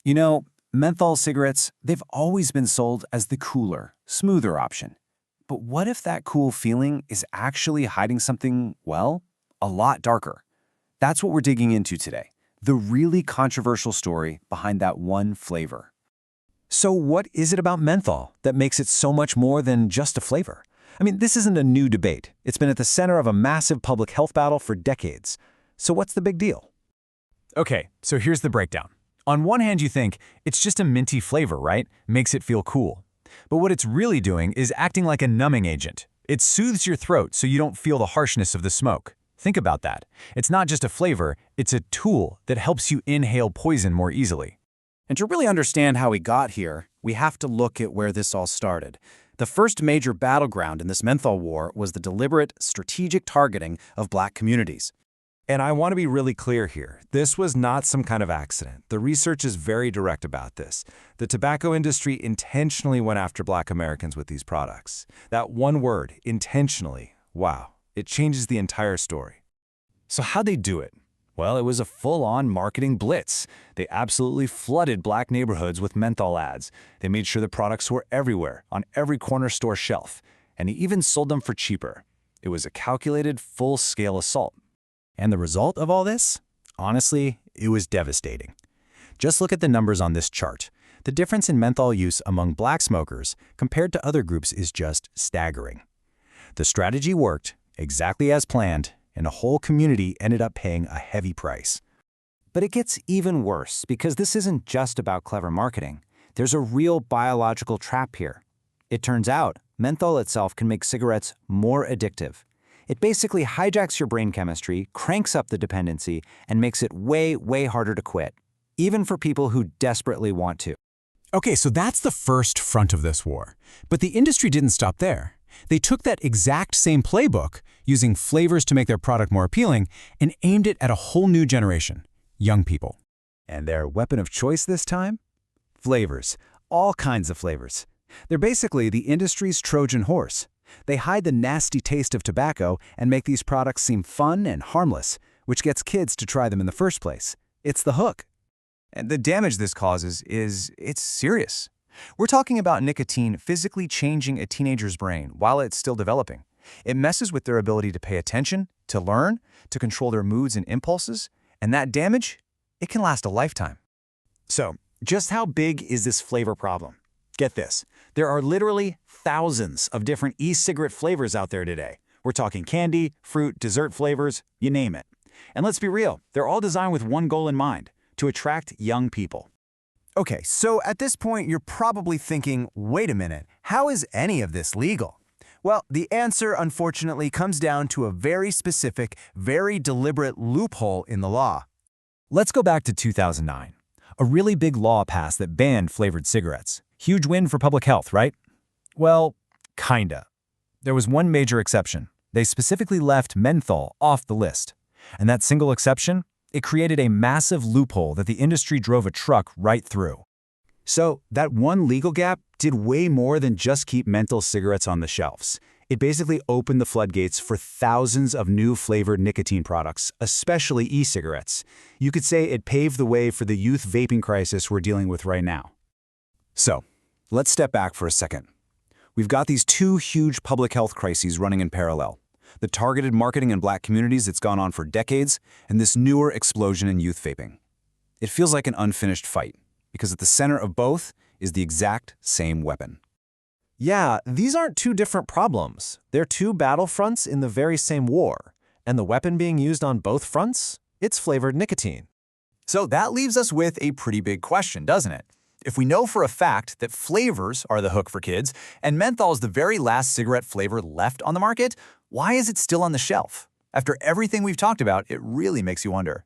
You know, menthol cigarettes, they've always been sold as the cooler, smoother option. But what if that cool feeling is actually hiding something, well, a lot darker? That's what we're digging into today. The really controversial story behind that one flavor. So what is it about menthol that makes it so much more than just a flavor? I mean, this isn't a new debate. It's been at the center of a massive public health battle for decades. So what's the big deal? Okay, so here's the breakdown. On one hand, you think it's just a minty flavor, right? Makes it feel cool. But what it's really doing is acting like a numbing agent. It soothes your throat so you don't feel the harshness of the smoke. Think about that. It's not just a flavor, it's a tool that helps you inhale poison more easily. And to really understand how we got here, we have to look at where this all started. The first major battleground in this menthol war was the deliberate, strategic targeting of Black communities. And I want to be really clear here. This was not some kind of accident. The research is very direct about this. The tobacco industry intentionally went after Black Americans with these products. That one word, intentionally, wow, it changes the entire story. So how'd they do it? Well, it was a full-on marketing blitz. They absolutely flooded Black neighborhoods with menthol ads. They made sure the products were everywhere, on every corner store shelf. And they even sold them for cheaper. It was a calculated, full-scale assault. And the result of all this? Honestly, it was devastating. Just look at the numbers on this chart. The difference in menthol use among Black smokers compared to other groups is just staggering. The strategy worked exactly as planned, and a whole community ended up paying a heavy price. But it gets even worse because this isn't just about clever marketing. There's a real biological trap here. It turns out menthol itself can make cigarettes more addictive. It basically hijacks your brain chemistry, cranks up the dependency, and makes it way, way harder to quit, even for people who desperately want to. Okay, so that's the first front of this war. But the industry didn't stop there. They took that exact same playbook, using flavors to make their product more appealing, and aimed it at a whole new generation, young people. And their weapon of choice this time? Flavors. All kinds of flavors. They're basically the industry's Trojan horse. They hide the nasty taste of tobacco and make these products seem fun and harmless, which gets kids to try them in the first place. It's the hook. And the damage this causes it's serious. We're talking about nicotine physically changing a teenager's brain while it's still developing. It messes with their ability to pay attention, to learn, to control their moods and impulses, and that damage, it can last a lifetime. So, just how big is this flavor problem? Get this, there are literally thousands of different e-cigarette flavors out there today. We're talking candy, fruit, dessert flavors, you name it. And let's be real, they're all designed with one goal in mind, to attract young people. Okay, so at this point, you're probably thinking, wait a minute, how is any of this legal? Well, the answer, unfortunately, comes down to a very specific, very deliberate loophole in the law. Let's go back to 2009. A really big law passed that banned flavored cigarettes. Huge win for public health, right? Well, kinda. There was one major exception. They specifically left menthol off the list. And that single exception? It created a massive loophole that the industry drove a truck right through. So that one legal gap did way more than just keep menthol cigarettes on the shelves. It basically opened the floodgates for thousands of new flavored nicotine products, especially e-cigarettes. You could say it paved the way for the youth vaping crisis we're dealing with right now. So, let's step back for a second. We've got these two huge public health crises running in parallel. The targeted marketing in Black communities that's gone on for decades, and this newer explosion in youth vaping. It feels like an unfinished fight, because at the center of both is the exact same weapon. Yeah, these aren't two different problems. They're two battlefronts in the very same war. And the weapon being used on both fronts? It's flavored nicotine. So that leaves us with a pretty big question, doesn't it? If we know for a fact that flavors are the hook for kids, and menthol is the very last cigarette flavor left on the market, why is it still on the shelf? After everything we've talked about, it really makes you wonder.